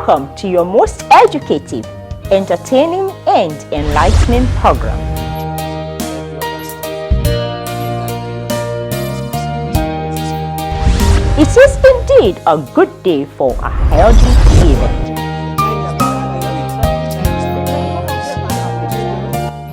Welcome to your most educative, entertaining, and enlightening program. It is indeed a good day for a healthy living.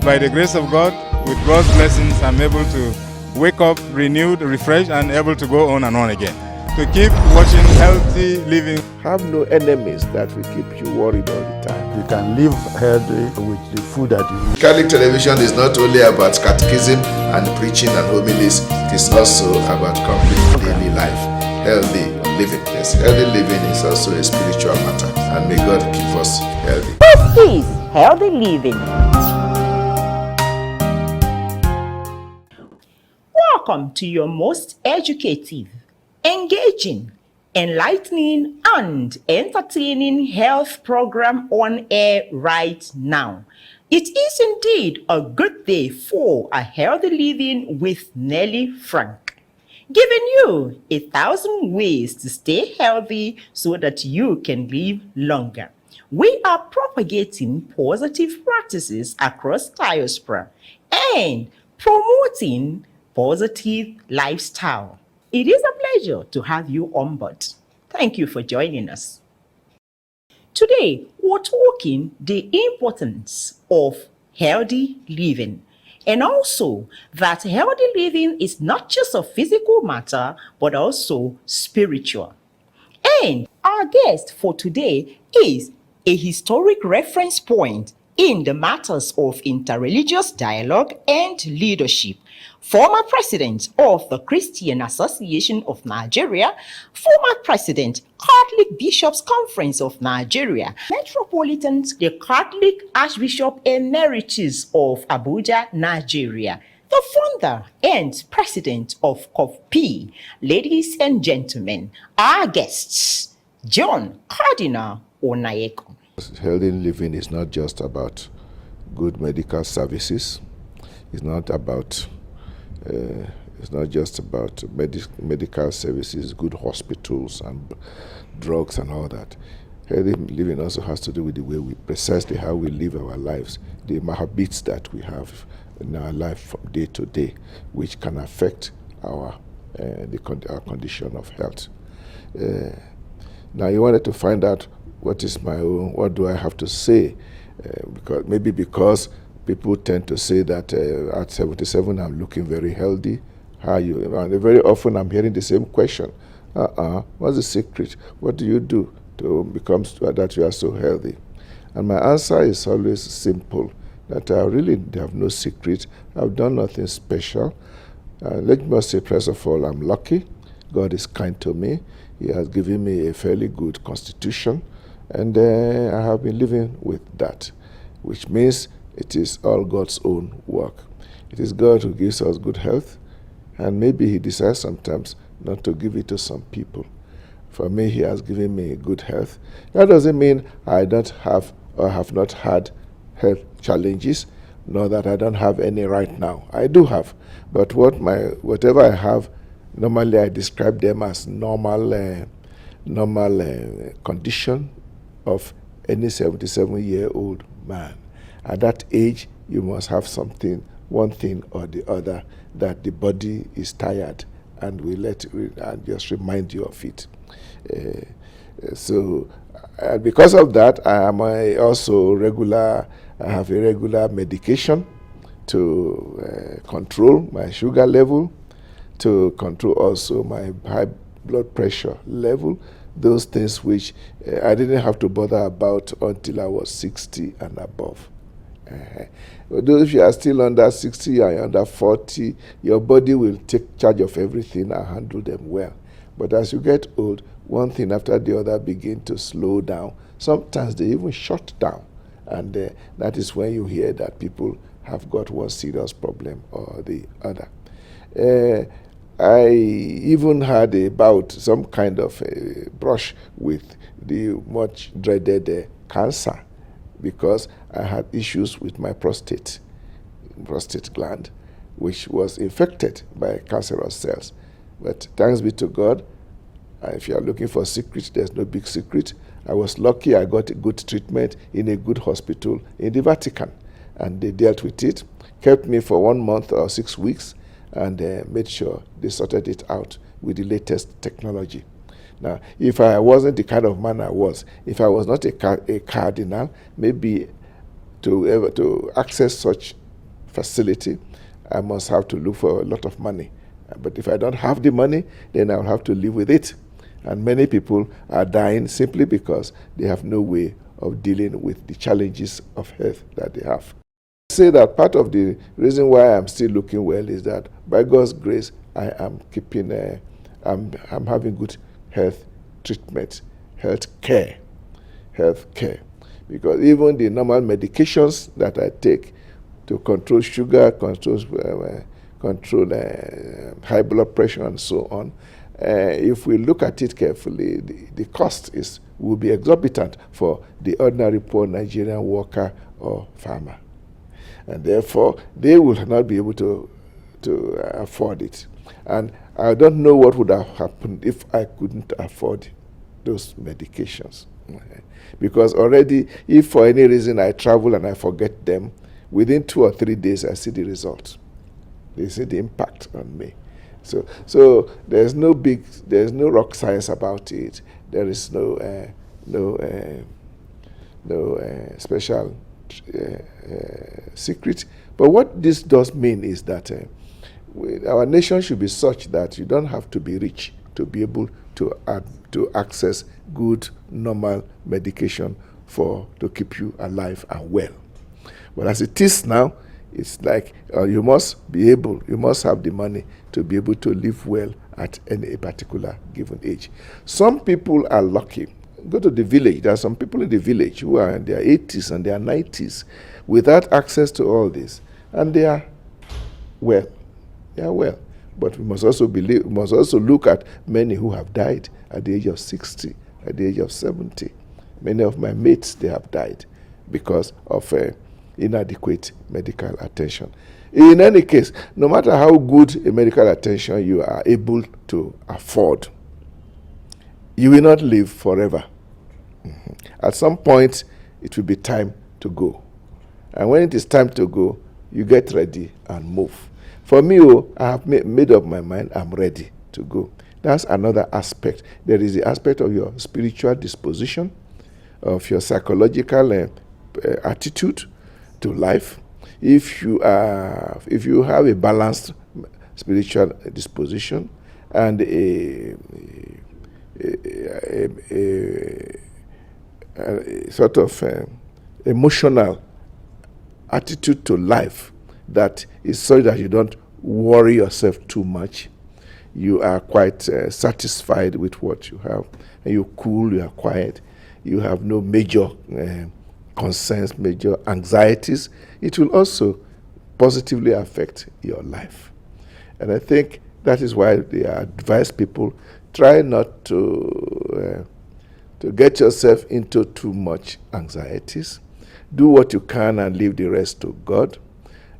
By the grace of God, with God's blessings, I'm able to wake up renewed, refreshed, and able to go on and on again. To keep watching healthy living. Have no enemies that will keep you worried all the time. You can live healthy with the food that you eat. Catholic television is not only about catechism and preaching and homilies, it is also about complete daily life, healthy living. Yes, healthy living is also a spiritual matter, and may God keep us healthy. This is Healthy Living. Welcome to your most educative, engaging, enlightening, and entertaining health program on air right now. It is indeed a good day for a healthy living with Nelly Frank, giving you 1,000 ways to stay healthy so that you can live longer. We are propagating positive practices across diaspora and promoting positive lifestyle. It is a pleasure to have you on board. Thank you for joining us. Today, we're talking the importance of healthy living, and also that healthy living is not just a physical matter, but also spiritual. And our guest for today is a historic reference point in the matters of interreligious dialogue and leadership. Former President of the Christian Association of Nigeria, former President, Catholic Bishops' Conference of Nigeria, Metropolitan, the Catholic Archbishop Emeritus of Abuja, Nigeria, the founder and president of COFP. Ladies and gentlemen, our guests, John Cardinal Onaiyekan. Healthy living is not just about good medical services. It's not just about medical services, good hospitals and drugs and all that. Healthy living also has to do with the way precisely how we live our lives, the habits that we have in our life from day to day, which can affect our condition of health. Now you wanted to find out what do I have to say? Because people tend to say that at 77 I'm looking very healthy. How are you? And very often I'm hearing the same question. What's the secret? What do you do to become that you are so healthy? And my answer is always simple, that I really have no secret. I've done nothing special. Let me say, first of all, I'm lucky. God is kind to me. He has given me a fairly good constitution, and I have been living with that, which means it is all God's own work. It is God who gives us good health, and maybe He decides sometimes not to give it to some people. For me, He has given me good health. That doesn't mean I don't have or have not had health challenges, nor that I don't have any right now. I do have, but whatever I have, normally I describe them as normal condition of any 77-year-old man. At that age, you must have something, one thing or the other, that the body is tired and and just remind you of it. Because of that, I have a regular medication to control my sugar level, to control also my high blood pressure level, those things which I didn't have to bother about until I was 60 and above. Although if you are still under 60 or under 40, your body will take charge of everything and handle them well. But as you get old, one thing after the other begin to slow down. Sometimes they even shut down. And that is when you hear that people have got one serious problem or the other. I even had some kind of a brush with the much dreaded cancer, because I had issues with my prostate gland, which was infected by cancerous cells. But thanks be to God, If you are looking for a secret, there's no big secret. I was lucky I got a good treatment in a good hospital in the Vatican. And they dealt with it, kept me for 1 month or 6 weeks, and made sure they sorted it out with the latest technology. Now, if I wasn't the kind of man I was, if I was not a cardinal, maybe to access such facility, I must have to look for a lot of money. But if I don't have the money, then I'll have to live with it. And many people are dying simply because they have no way of dealing with the challenges of health that they have. I say that part of the reason why I'm still looking well is that by God's grace, I am keeping, I'm having good health treatment, health care. Because even the normal medications that I take to control sugar, control high blood pressure and so on, if we look at it carefully, the cost will be exorbitant for the ordinary poor Nigerian worker or farmer. And therefore, they will not be able to afford it. And I don't know what would have happened if I couldn't afford those medications. Because already, if for any reason I travel and I forget them, within 2 or 3 days, I see the results. They see the impact on me. So there's no rock science about it. There is no special secret. But what this does mean is that our nation should be such that you don't have to be rich to be able to access good, normal medication to keep you alive and well. But as it is now, it's like you must have the money to be able to live well at any particular given age. Some people are lucky. Go to the village. There are some people in the village who are in their 80s and their 90s without access to all this, and they are well. They are well. But we must also look at many who have died at the age of 60, at the age of 70. Many of my mates, they have died because of inadequate medical attention. In any case, no matter how good a medical attention you are able to afford, you will not live forever. At some point, it will be time to go. And when it is time to go, you get ready and move. For me, I have made up my mind, I'm ready to go. That's another aspect. There is the aspect of your spiritual disposition, of your psychological attitude to life. If you have a balanced spiritual disposition and a sort of emotional attitude to life that is so that you don't worry yourself too much, you are quite satisfied with what you have, and you're cool, you are quiet, you have no major concerns, major anxieties, it will also positively affect your life. And I think that is why they advise people, try not to get yourself into too much anxieties. Do what you can and leave the rest to God.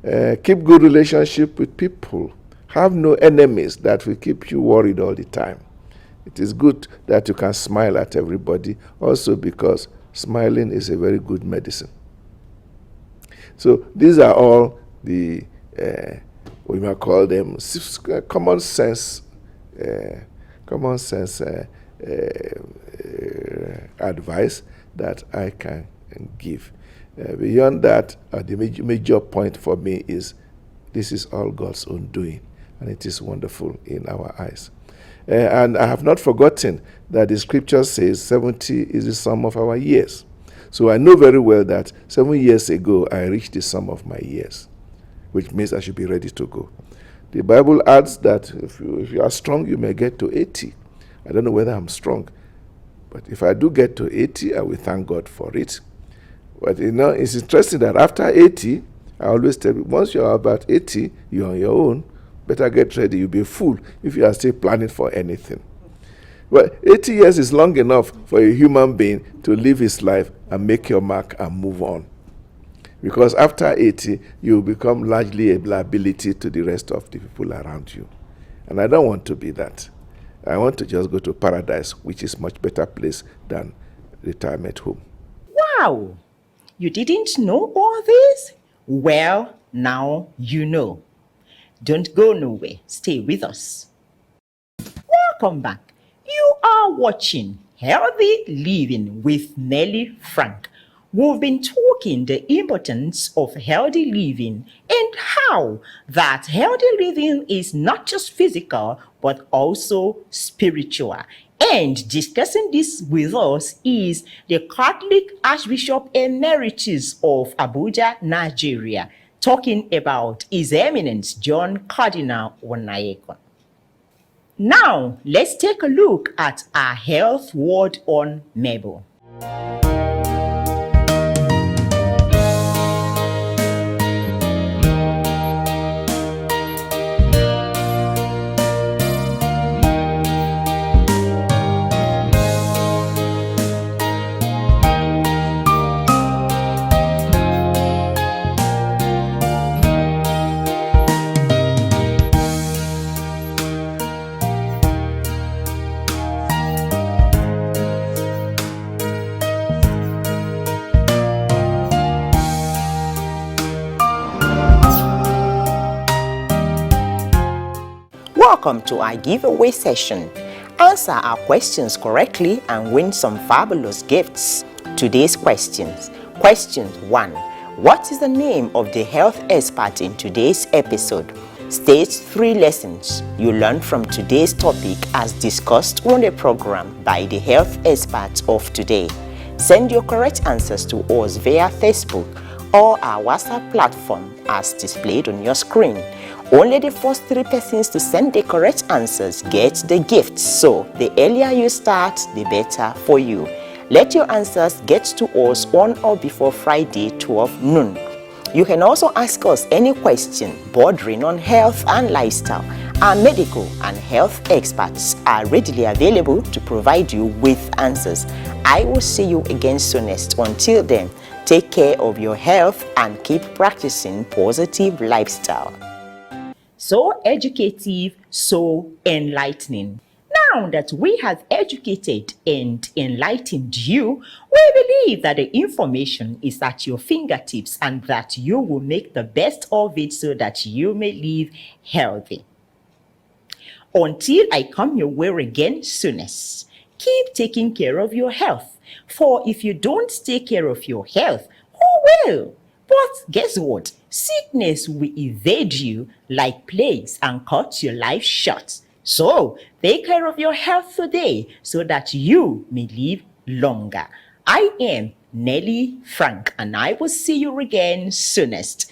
Keep good relationship with people. Have no enemies that will keep you worried all the time. It is good that you can smile at everybody, also because smiling is a very good medicine. So these are all the, we might call them common sense advice that I can give. Beyond that, the major point for me is this is all God's own doing, and it is wonderful in our eyes. And I have not forgotten that the scripture says 70 is the sum of our years. So I know very well that 7 years ago, I reached the sum of my years, which means I should be ready to go. The Bible adds that if you are strong, you may get to 80. I don't know whether I'm strong, but if I do get to 80, I will thank God for it. But it's interesting that after 80, I always tell you, once you're about 80, you're on your own. Better get ready. You'll be a fool if you are still planning for anything. Well, 80 years is long enough for a human being to live his life and make your mark and move on. Because after 80, you become largely a liability to the rest of the people around you. And I don't want to be that. I want to just go to paradise, which is much better place than retirement home. Wow! You didn't know all this? Well, now you know. Don't go nowhere. Stay with us. Welcome back. You are watching Healthy Living with Nelly Frank. We've been talking the importance of healthy living and how that healthy living is not just physical but also spiritual. And discussing this with us is the Catholic Archbishop Emeritus of Abuja, Nigeria, talking about His Eminence John Cardinal Onaiyekan. Now, let's take a look at our health word on Mabel. Welcome to our giveaway session. Answer our questions correctly and win some fabulous gifts. Today's questions. Question 1. What is the name of the health expert in today's episode? State 3 lessons you learned from today's topic as discussed on the program by the health experts of today. Send your correct answers to us via Facebook or our WhatsApp platform as displayed on your screen. Only the first 3 persons to send the correct answers get the gifts, so the earlier you start, the better for you. Let your answers get to us on or before Friday, 12 noon. You can also ask us any question bordering on health and lifestyle. Our medical and health experts are readily available to provide you with answers. I will see you again soonest. Until then, take care of your health and keep practicing positive lifestyle. So educative, so enlightening. Now that we have educated and enlightened you, we believe that the information is at your fingertips and that you will make the best of it so that you may live healthy. Until I come your way again soonest, keep taking care of your health. For if you don't take care of your health, who will? But guess what? Sickness will evade you like plagues and cut your life short. So, take care of your health today so that you may live longer. I am Nelly Frank and I will see you again soonest.